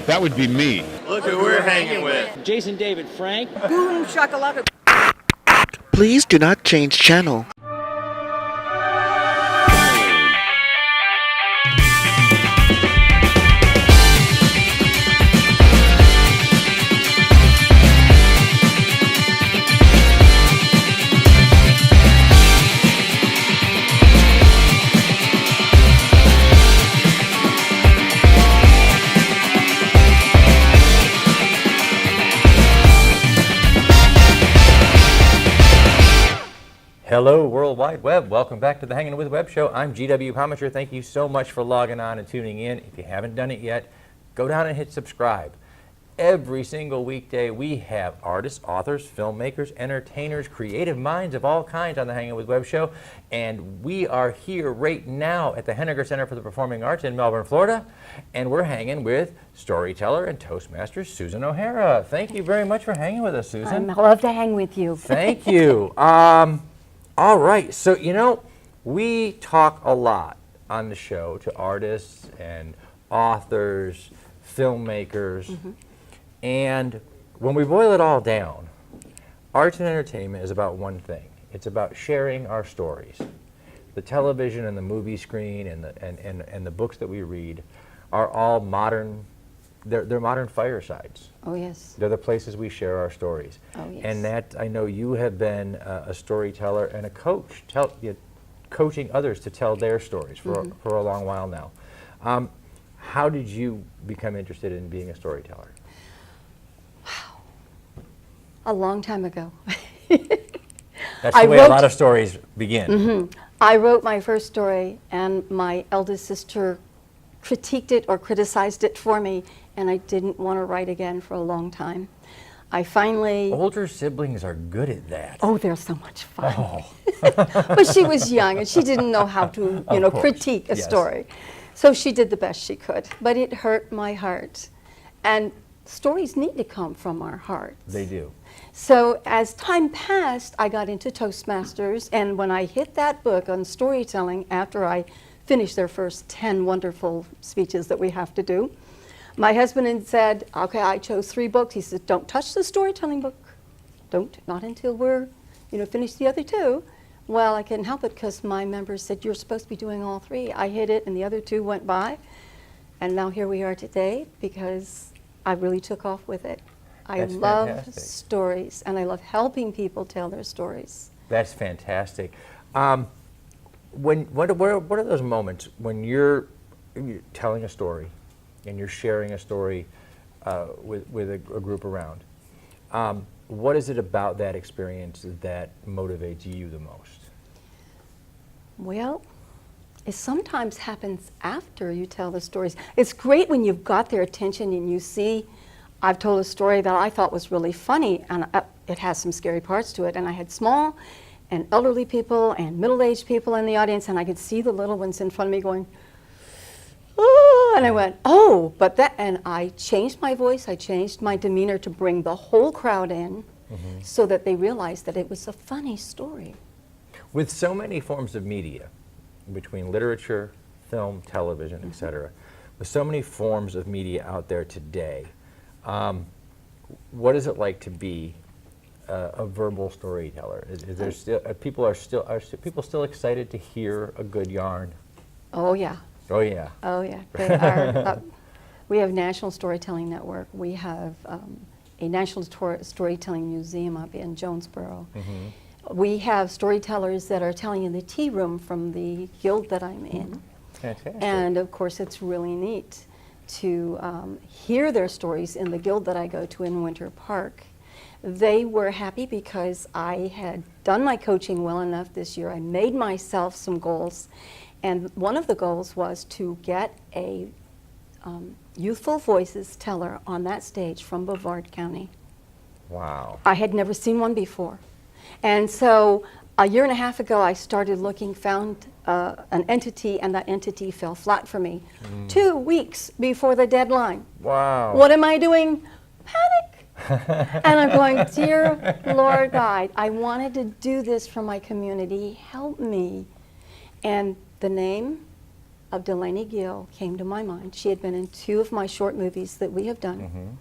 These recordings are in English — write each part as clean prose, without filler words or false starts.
That would be me. Look who we're hanging with. Jason David Frank. Boom shakalaka. Please do not change channel. Hello, World Wide Web. Welcome back to the Hangin With Web Show. I'm GW Pomichter. Thank you so much for logging on and tuning in. If you haven't done it yet, go down and hit subscribe. Every single weekday, we have artists, authors, filmmakers, entertainers, creative minds of all kinds on the Hangin With Web Show. And we are here right now at the Henegar Center for the Performing Arts in Melbourne, Florida. And we're hanging with storyteller and Toastmaster Susan O'Hara. Thank you very much for hanging with us, Susan. I love to hang with you. Thank you. All right, so you know, we talk a lot on the show to artists and authors, filmmakers, and when we boil it all down, arts and entertainment is about one thing. It's about sharing our stories. The television and the movie screen and the books that we read are all modern. They're modern firesides. Oh, yes. They're the places we share our stories. Oh, yes. And that, I know you have been a storyteller and a coach, coaching others to tell their stories for a long while now. How did you become interested in being a storyteller? Wow. A long time ago. That's the way a lot of stories begin. I wrote my first story, and my eldest sister critiqued it or criticized it for me, and I didn't want to write again for a long time. I finally... Older siblings are good at that. Oh, they're so much fun. But she was young, and she didn't know how to, critique a story. So she did the best she could. But it hurt my heart. And stories need to come from our hearts. They do. So as time passed, I got into Toastmasters, and when I hit that book on storytelling, after I finished their first 10 wonderful speeches that we have to do, my husband had said, okay, I chose 3 books. He said, don't touch the storytelling book. Not until we're, finished the other 2. Well, I couldn't help it because my members said, you're supposed to be doing all 3. I hit it and the other 2 went by. And now here we are today because I really took off with it. I love fantastic. Stories, and I love helping people tell their stories. That's fantastic. What are those moments when you're telling a story and you're sharing a story with a group around? What is it about that experience that motivates you the most? Well, it sometimes happens after you tell the stories. It's great when you've got their attention and you see, I've told a story that I thought was really funny, and it has some scary parts to it, and I had small and elderly people and middle-aged people in the audience, and I could see the little ones in front of me going, oh, and I went, oh, and I changed my voice, I changed my demeanor to bring the whole crowd in so that they realized that it was a funny story. With so many forms of media, between literature, film, television, etc., with so many forms of media out there today, what is it like to be a verbal storyteller? Is there still people still excited to hear a good yarn? Oh yeah. Oh yeah. Oh yeah. They are. We have National Storytelling Network. We have a National Storytelling Museum up in Jonesboro. We have storytellers that are telling in the tea room from the guild that I'm in. Fantastic. And of course, it's really neat to hear their stories in the guild that I go to in Winter Park. They were happy because I had done my coaching well enough this year. I made myself some goals, and one of the goals was to get a youthful voices teller on that stage from Brevard County. Wow. I had never seen one before. And so a year and a half ago, I started looking, found an entity, and that entity fell flat for me 2 weeks before the deadline. Wow. What am I doing? Panic. And I'm going, dear Lord God, I wanted to do this for my community. Help me. And the name of Delaney Gill came to my mind. She had been in 2 of my short movies that we have done.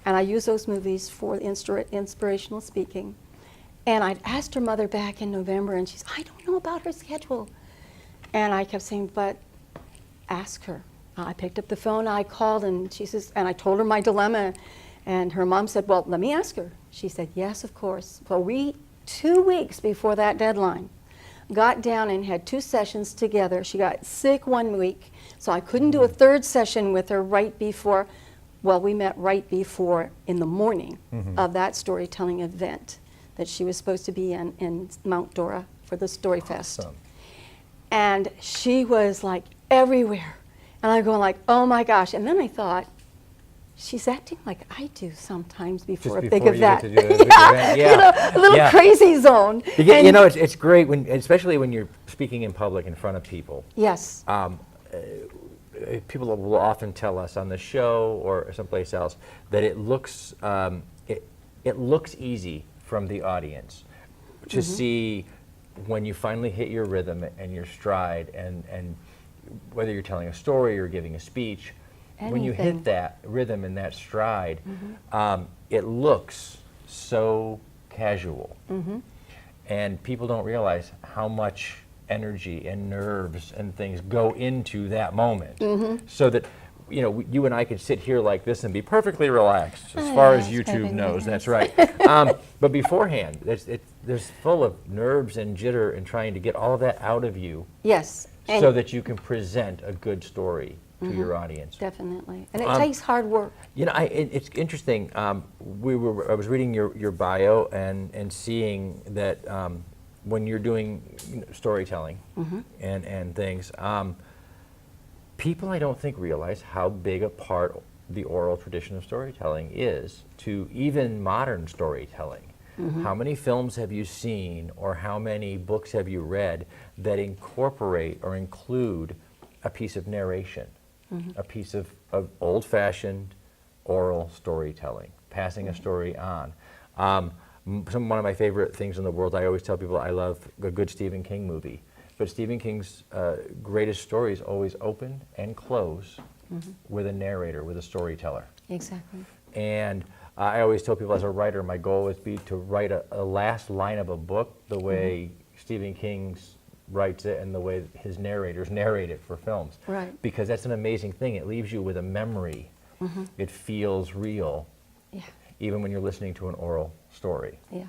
And I used those movies for inspirational speaking. And I'd asked her mother back in November, and she's, I don't know about her schedule. And I kept saying, but ask her. I picked up the phone, I called, and she says, and I told her my dilemma. And her mom said, well, let me ask her. She said, yes, of course. Well, we, 2 weeks before that deadline, got down and had 2 sessions together. She got sick 1 week, so I couldn't do a 3rd session with her right before. Well, we met right before in the morning of that storytelling event that she was supposed to be in Mount Dora for the Story Fest. Awesome. And she was like everywhere. And I'm going like, oh my gosh. And then I thought, she's acting like I do sometimes before a big before you get event. to do a big event. Yeah. You know, a little crazy zone. You know, it's great, especially when you're speaking in public in front of people. Yes. People will often tell us on the show or someplace else that it looks it looks easy from the audience to see when you finally hit your rhythm and your stride, and whether you're telling a story or giving a speech, when you hit that rhythm and that stride, it looks so casual, and people don't realize how much energy and nerves and things go into that moment, so that you and I could sit here like this and be perfectly relaxed as far as YouTube knows. That's right. But beforehand, there's full of nerves and jitter and trying to get all of that out of you. Yes. So that you can present a good story to your audience. Definitely. And it takes hard work. You know, it's interesting. I was reading your bio and seeing that when you're doing storytelling and things, people I don't think realize how big a part the oral tradition of storytelling is to even modern storytelling. How many films have you seen, or how many books have you read that incorporate or include a piece of narration, a piece of old-fashioned oral storytelling, passing a story on? One of my favorite things in the world, I always tell people I love a good Stephen King movie. But Stephen King's greatest stories always open and close with a narrator, with a storyteller. Exactly. And I always tell people as a writer, my goal would be to write a last line of a book the way Stephen King writes it and the way his narrators narrate it for films. Right. Because that's an amazing thing. It leaves you with a memory. It feels real, even when you're listening to an oral story. Yeah.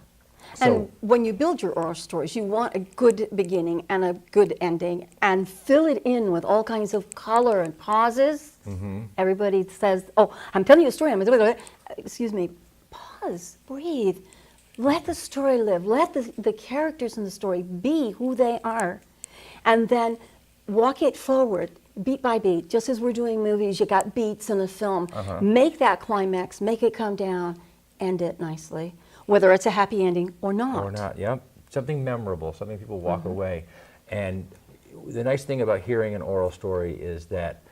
So, And when you build your oral stories, you want a good beginning and a good ending, and fill it in with all kinds of color and pauses. Everybody says, oh, I'm telling you a story. Excuse me, pause, breathe. Let the story live. Let the characters in the story be who they are. And then walk it forward, beat by beat. Just as we're doing movies, you got beats in a film. Make that climax, make it come down, end it nicely. Whether it's a happy ending or not. Or not, yep. Something memorable, something people walk away. And the nice thing about hearing an oral story is that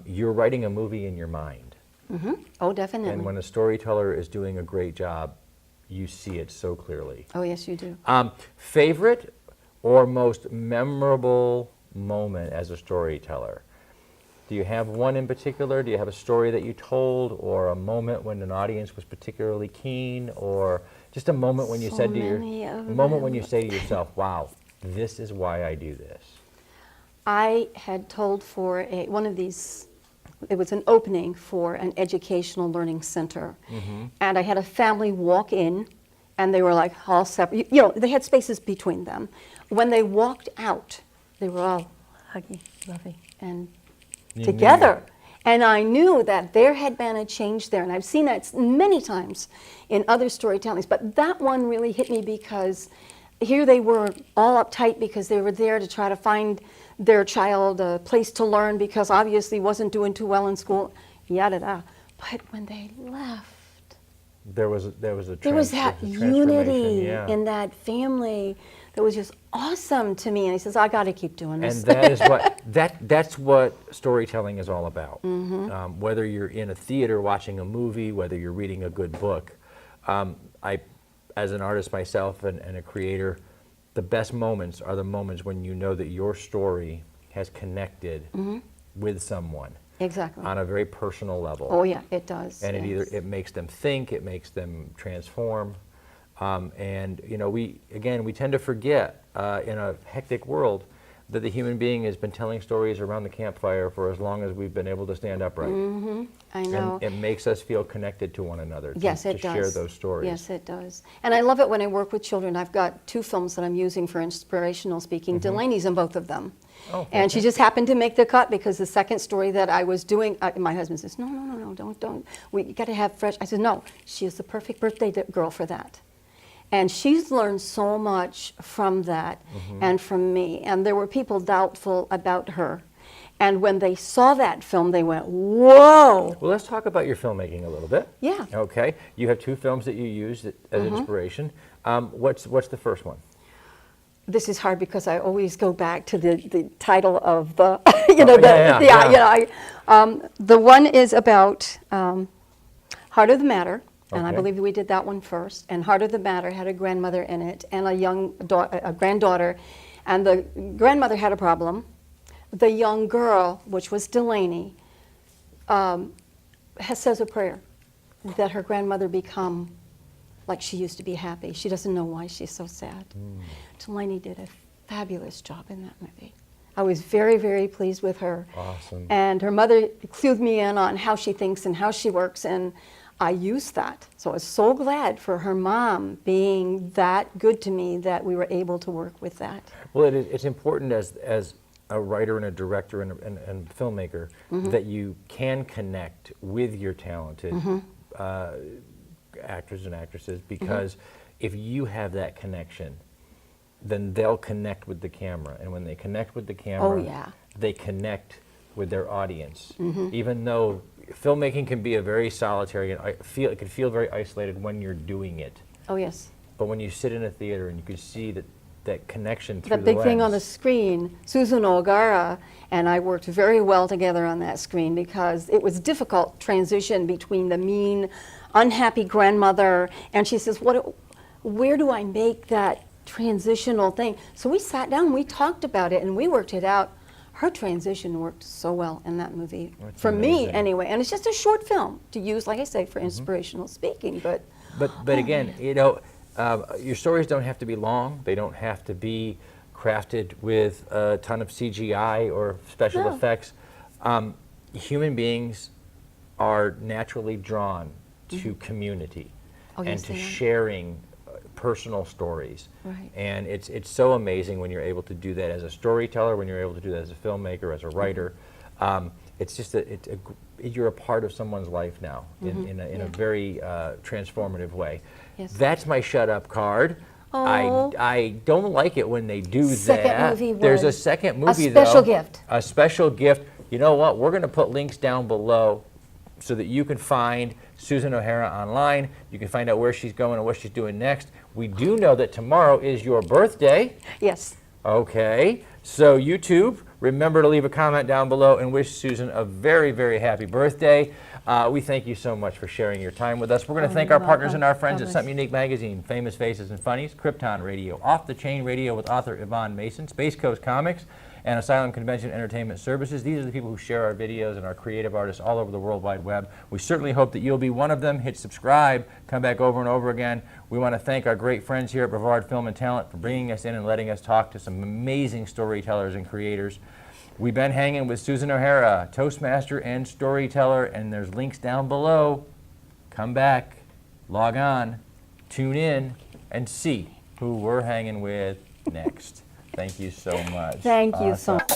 you're writing a movie in your mind. Oh, definitely. And when a storyteller is doing a great job, you see it so clearly. Oh, yes, you do. Favorite or most memorable moment as a storyteller? Do you have one in particular? Do you have a story that you told, or a moment when an audience was particularly keen, or just a moment when you said to when you say to yourself, "Wow, this is why I do this"? I had told for one of these. It was an opening for an educational learning center, and I had a family walk in, and they were like all separate. You know, they had spaces between them. When they walked out, they were all huggy, lovey, and together. And I knew that there had been a change there, and I've seen that many times in other storytellings, but that one really hit me because here they were all uptight because they were there to try to find their child a place to learn because obviously wasn't doing too well in school, yada da. But when they left, there was that unity in that family that was just awesome to me. And he says, I got to keep doing this. And that is what that's what storytelling is all about. Whether you're in a theater watching a movie, whether you're reading a good book, I, as an artist myself and a creator, the best moments are the moments when you know that your story has connected with someone Exactly. on a very personal level. Oh yeah, it does. And yes. it makes them think, it makes them transform. And you know, we tend to forget in a hectic world that the human being has been telling stories around the campfire for as long as we've been able to stand upright. I know. And it makes us feel connected to one another. Yes, to it does. share those stories. Yes, it does. And I love it when I work with children. I've got 2 films that I'm using for inspirational speaking. Delaney's in both of them. Oh, and she just happened to make the cut because the second story that I was doing, my husband says, no, don't. We got to have fresh. I said, no, she is the perfect birthday girl for that. And she's learned so much from that and from me. And there were people doubtful about her. And when they saw that film, they went, whoa. Well, let's talk about your filmmaking a little bit. Yeah. Okay. You have 2 films that you used as inspiration. What's the first one? This is hard because I always go back to the title of the, the one is about Heart of the Matter. And I Okay. believe we did that one first. And Heart of the Matter had a grandmother in it and a granddaughter. And the grandmother had a problem. The young girl, which was Delaney, says a prayer that her grandmother become like she used to be happy. She doesn't know why she's so sad. Delaney did a fabulous job in that movie. I was very, very pleased with her. Awesome. And her mother clued me in on how she thinks and how she works, and I used that. So I was so glad for her mom being that good to me that we were able to work with that. Well, it's important as a writer and a director and filmmaker that you can connect with your talented actors and actresses, because if you have that connection, then they'll connect with the camera. And when they connect with the camera, they connect with their audience. Even though filmmaking can be a very solitary, and it can feel very isolated when you're doing it. Oh, yes. But when you sit in a theater and you can see that connection through The big lens. thing on the screen, Susan O'Gara and I worked very well together on that screen because it was difficult transition between the mean, unhappy grandmother, and she says, where do I make that transitional thing? So we sat down, we talked about it, and we worked it out. Her transition worked so well in that movie, That's for me amazing. anyway. And it's just a short film to use, like I say, for inspirational speaking. But again, you know, your stories don't have to be long. They don't have to be crafted with a ton of CGI or special No. effects. Human beings are naturally drawn to community Oh, and yes, to they are. sharing personal stories. Right. And it's so amazing when you're able to do that as a storyteller, when you're able to do that as a filmmaker, as a writer. It's just you're a part of someone's life now in a very transformative way. Yes. That's my shut up card. Oh. I don't like it when they do Second that. movie There's a was second a movie special though. gift. A special gift. You know what? We're going to put links down below so that you can find Susan O'Hara online. You can find out where she's going and what she's doing next. We do know that tomorrow is your birthday. yes. Okay, so YouTube, remember to leave a comment down below and wish Susan a very, very happy birthday. We thank you so much for sharing your time with us. We're going to thank our you're partners welcome. and our friends at God bless. Something Unique Magazine, Famous Faces and Funnies, Krypton Radio, Off the Chain Radio with author Yvonne Mason, Space Coast Comics, and Asylum Convention Entertainment Services. These are the people who share our videos and our creative artists all over the World Wide Web. We certainly hope that you'll be one of them. Hit subscribe, come back over and over again. We want to thank our great friends here at Brevard Film and Talent for bringing us in and letting us talk to some amazing storytellers and creators. We've been hanging with Susan O'Hara, Toastmaster and storyteller, and there's links down below. Come back, log on, tune in, and see who we're hanging with next. Thank you so much. Thank you so much.